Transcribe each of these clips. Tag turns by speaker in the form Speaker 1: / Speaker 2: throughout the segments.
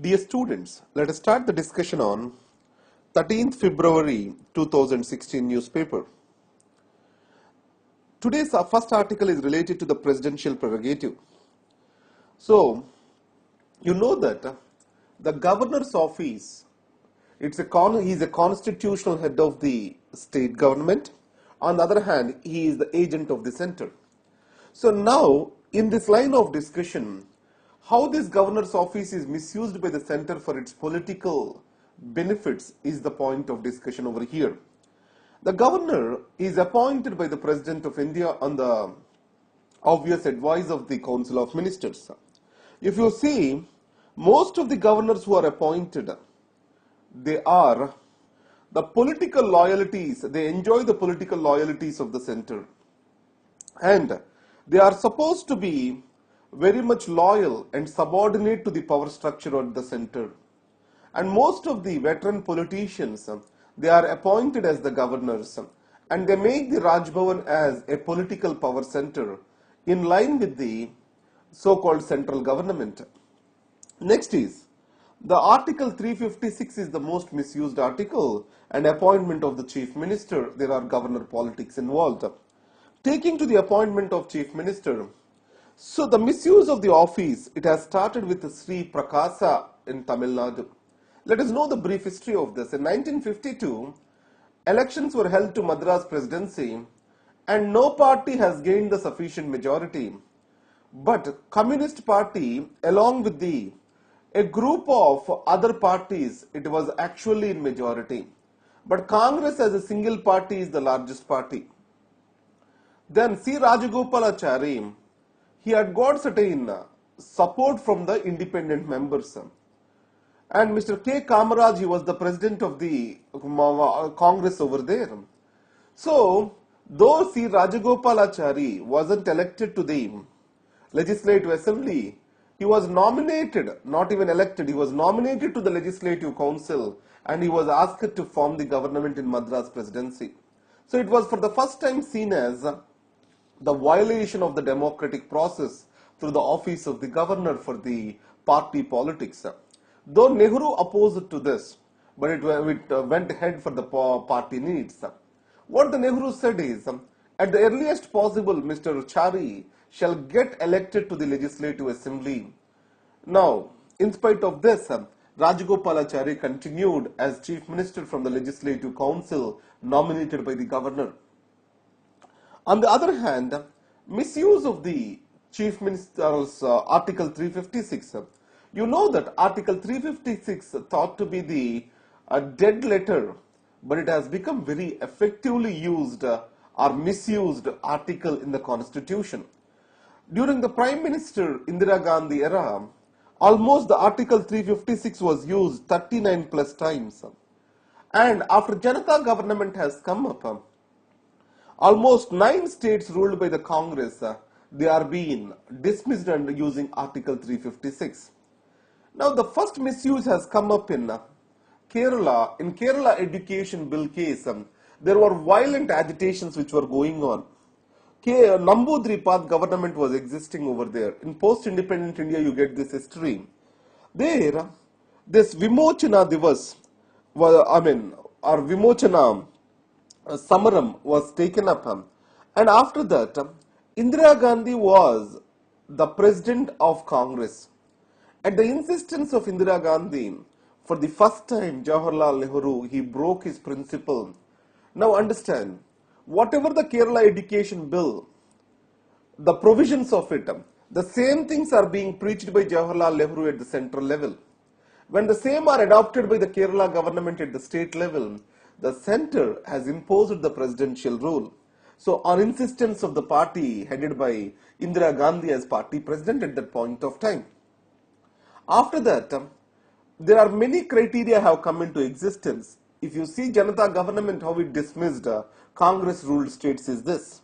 Speaker 1: Dear students, let us start the discussion on 13th February 2016 newspaper. Today's first article is related to the presidential prerogative. So, you know that the governor's office, he is a constitutional head of the state government. On the other hand, he is the agent of the center. So now, in this line of discussion, how this governor's office is misused by the center for its political benefits is the point of discussion over here. The governor is appointed by the President of India on the obvious advice of the Council of Ministers. If you see, most of the governors who are appointed, they are the political loyalties, they enjoy the political loyalties of the center. And they are supposed to be very much loyal and subordinate to the power structure at the center. And most of the veteran politicians, they are appointed as the governors, and they make the Raj Bhavan as a political power center in line with the so-called central government. Next is the Article 356 is the most misused article, and appointment of the chief minister. There are governor politics involved. Taking to the appointment of chief minister, so the misuse of the office, it has started with Sri Prakasa in Tamil Nadu. Let us know the brief history of this. In 1952, elections were held to Madras presidency and no party has gained the sufficient majority. But Communist Party, along with a group of other parties, it was actually in majority. But Congress as a single party is the largest party. Then C. Rajagopalachari, he had got certain support from the independent members. And Mr. K. Kamaraj, he was the president of the Congress over there. So, though C. Rajagopalachari wasn't elected to the Legislative Assembly, he was nominated, not even elected, he was nominated to the Legislative Council and he was asked to form the government in Madras presidency. So, it was for the first time seen as the violation of the democratic process through the office of the governor for the party politics. Though Nehru opposed to this, but it went ahead for the party needs. What the Nehru said is, at the earliest possible, Mr. Chari shall get elected to the Legislative Assembly. Now, in spite of this, Rajagopalachari continued as Chief Minister from the Legislative Council nominated by the governor. On the other hand, misuse of the Chief Minister's Article 356. You know that Article 356 thought to be the dead letter, but it has become very effectively used or misused article in the Constitution. During the Prime Minister Indira Gandhi era, almost the Article 356 was used 39 plus times. And after Janata government has come up, almost 9 states ruled by the Congress, they are being dismissed and using Article 356. Now the first misuse has come up in Kerala. In Kerala education bill case, there were violent agitations which were going on. Nambudripad government was existing over there. In post-independent India, you get this history. There, this Vimochana Divas, or Vimochana Samaram was taken up, and after that, Indira Gandhi was the president of Congress. At the insistence of Indira Gandhi, for the first time, Jawaharlal Nehru, he broke his principle. Now understand, whatever the Kerala education bill, the provisions of it, the same things are being preached by Jawaharlal Nehru at the central level. When the same are adopted by the Kerala government at the state level, the center has imposed the presidential rule. So, on insistence of the party headed by Indira Gandhi as party president at that point of time. After that, there are many criteria have come into existence. If you see Janata government, how it dismissed Congress ruled states is this.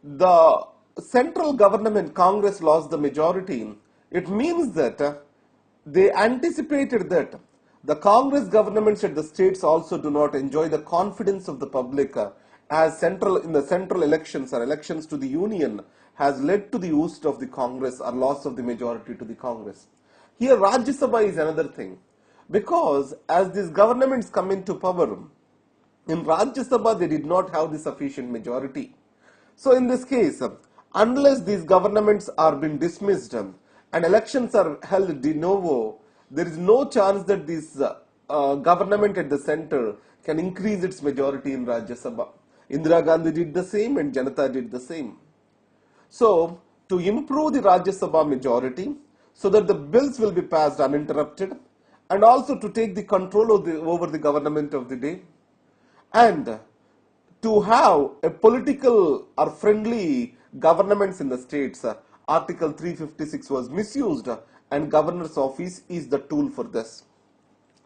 Speaker 1: The central government, Congress lost the majority. It means that they anticipated that the Congress governments at the states also do not enjoy the confidence of the public as in the central elections or elections to the union has led to the oust of the Congress or loss of the majority to the Congress. Here Rajya Sabha is another thing, because as these governments come into power, in Rajya Sabha they did not have the sufficient majority. So in this case, unless these governments are being dismissed and elections are held de novo, there is no chance that this government at the center can increase its majority in Rajya Sabha. Indira Gandhi did the same and Janata did the same. So, to improve the Rajya Sabha majority so that the bills will be passed uninterrupted, and also to take the control over the government of the day, and to have a political or friendly governments in the states, Article 356 was misused, and governor's office is the tool for this.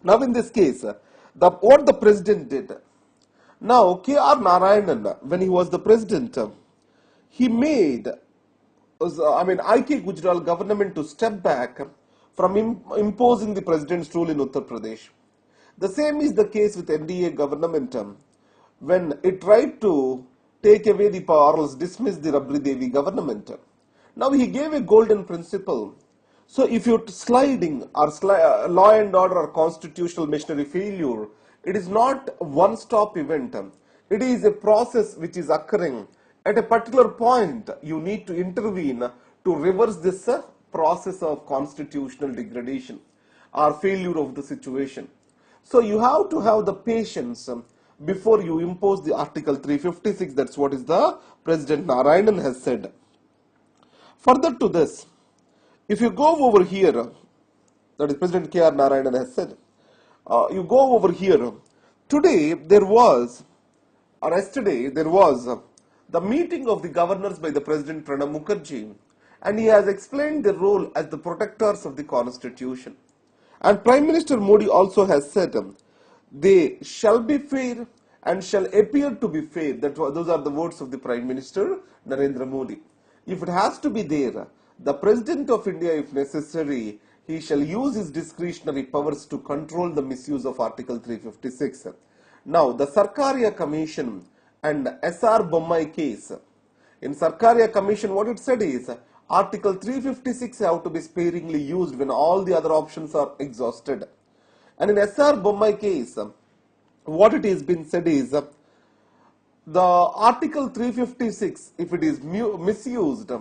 Speaker 1: Now in this case, what the president did, now K.R. Narayanan, when he was the president, he made, I.K. Gujral government to step back from imposing the president's rule in Uttar Pradesh. The same is the case with NDA government when it tried to take away the power or dismiss the Rabri Devi government. Now he gave a golden principle. So if you're sliding or law and order or constitutional machinery failure, it is not a one-stop event. It is a process which is occurring. At a particular point, you need to intervene to reverse this process of constitutional degradation or failure of the situation. So you have to have the patience before you impose the Article 356. That's what is the President Narayanan has said. Further to this, if you go over here, that is President K.R. Narayanan has said, you go over here, today there was, or yesterday there was, the meeting of the governors by the President Pranab Mukherjee, and he has explained their role as the protectors of the constitution. And Prime Minister Modi also has said, they shall be fair and shall appear to be fair. Those are the words of the Prime Minister Narendra Modi. If it has to be there, the President of India, if necessary, he shall use his discretionary powers to control the misuse of Article 356. Now, the Sarkaria Commission and S.R. Bommai case. In Sarkaria Commission, what it said is, Article 356 have to be sparingly used when all the other options are exhausted. And in S.R. Bommai case, what it has been said is, the Article 356, if it is misused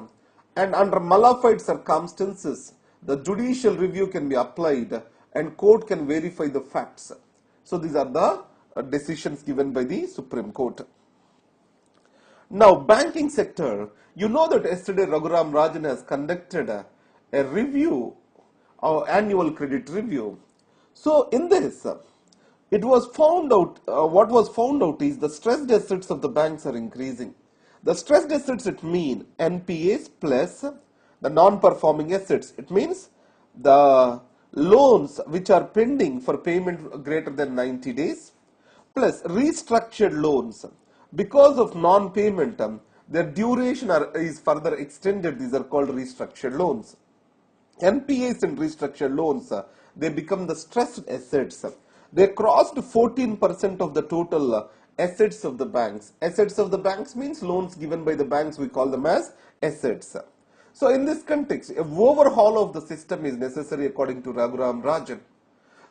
Speaker 1: and under malified circumstances, the judicial review can be applied and court can verify the facts. So these are the decisions given by the Supreme Court. Now, banking sector, you know that yesterday Raghuram Rajan has conducted a review, annual credit review. So in this, it was found out, what was found out is the stressed assets of the banks are increasing. The stressed assets, it means NPAs plus the non-performing assets. It means the loans which are pending for payment greater than 90 days plus restructured loans. Because of non-payment, their duration is further extended. These are called restructured loans. NPAs and restructured loans, they become the stressed assets. They crossed 14% of the total assets of the banks. Assets of the banks means loans given by the banks, we call them as assets. So in this context, an overhaul of the system is necessary according to Raghuram Rajan.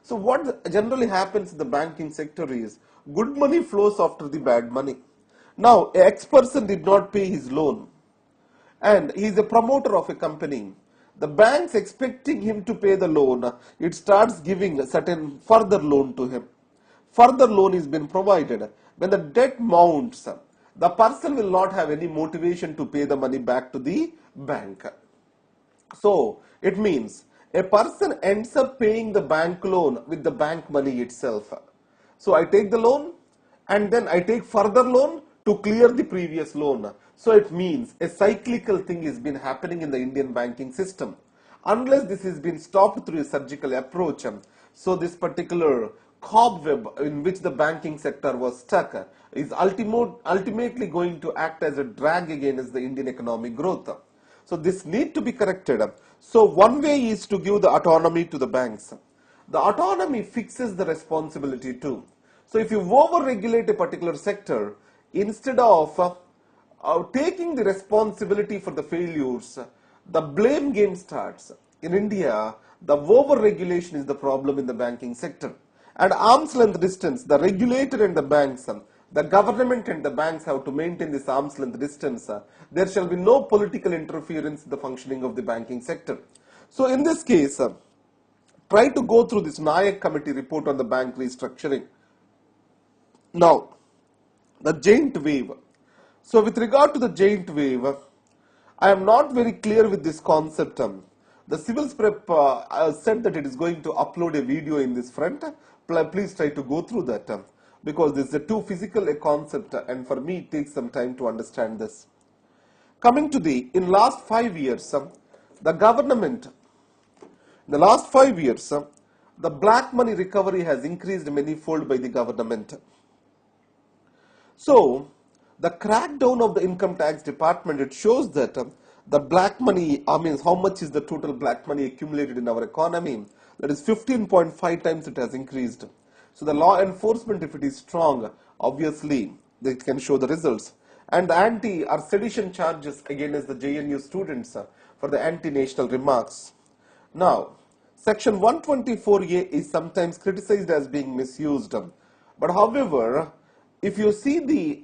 Speaker 1: So what generally happens in the banking sector is, good money flows after the bad money. Now, X person did not pay his loan and he is a promoter of a company. The banks expecting him to pay the loan, it starts giving a certain further loan to him. Further loan is been provided. When the debt mounts, the person will not have any motivation to pay the money back to the bank. So, it means a person ends up paying the bank loan with the bank money itself. So, I take the loan and then I take further loan to clear the previous loan. So it means a cyclical thing has been happening in the Indian banking system. Unless this has been stopped through a surgical approach, so this particular cobweb in which the banking sector was stuck is ultimately going to act as a drag against the Indian economic growth. So this need to be corrected. So one way is to give the autonomy to the banks. The autonomy fixes the responsibility too. So if you over-regulate a particular sector, instead of taking the responsibility for the failures, the blame game starts. in India, the over-regulation is the problem in the banking sector. And arm's length distance, the regulator and the banks, the government and the banks have to maintain this arm's length distance. There shall be no political interference in the functioning of the banking sector. So in this case, try to go through this Nayak committee report on the bank restructuring. Now, the giant wave. So with regard to the giant wave, I am not very clear with this concept. The CivilsPrep said that it is going to upload a video in this front. Please try to go through that because this is a too physical a concept and for me it takes some time to understand this. Coming to in last 5 years, the government, in the last 5 years, the black money recovery has increased manyfold by the government. So, the crackdown of the income tax department, it shows that the black money, means how much is the total black money accumulated in our economy, that is 15.5 times it has increased. So the law enforcement, if it is strong, obviously they can show the results. And the anti or sedition charges against the JNU students for the anti-national remarks. Now, section 124A is sometimes criticized as being misused. But however, if you see the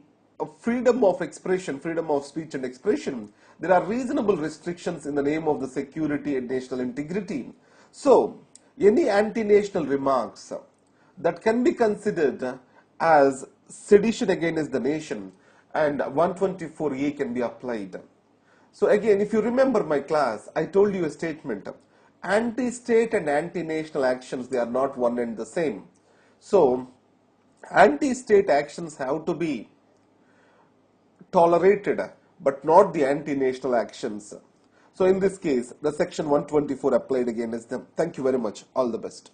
Speaker 1: freedom of expression, freedom of speech and expression, there are reasonable restrictions in the name of the security and national integrity. So, any anti-national remarks that can be considered as sedition against the nation and 124A can be applied. So again, if you remember my class, I told you a statement. Anti-state and anti-national actions, they are not one and the same. So, anti-state actions have to be tolerated, but not the anti-national actions. So in this case, the section 124 applied against them. Thank you very much. All the best.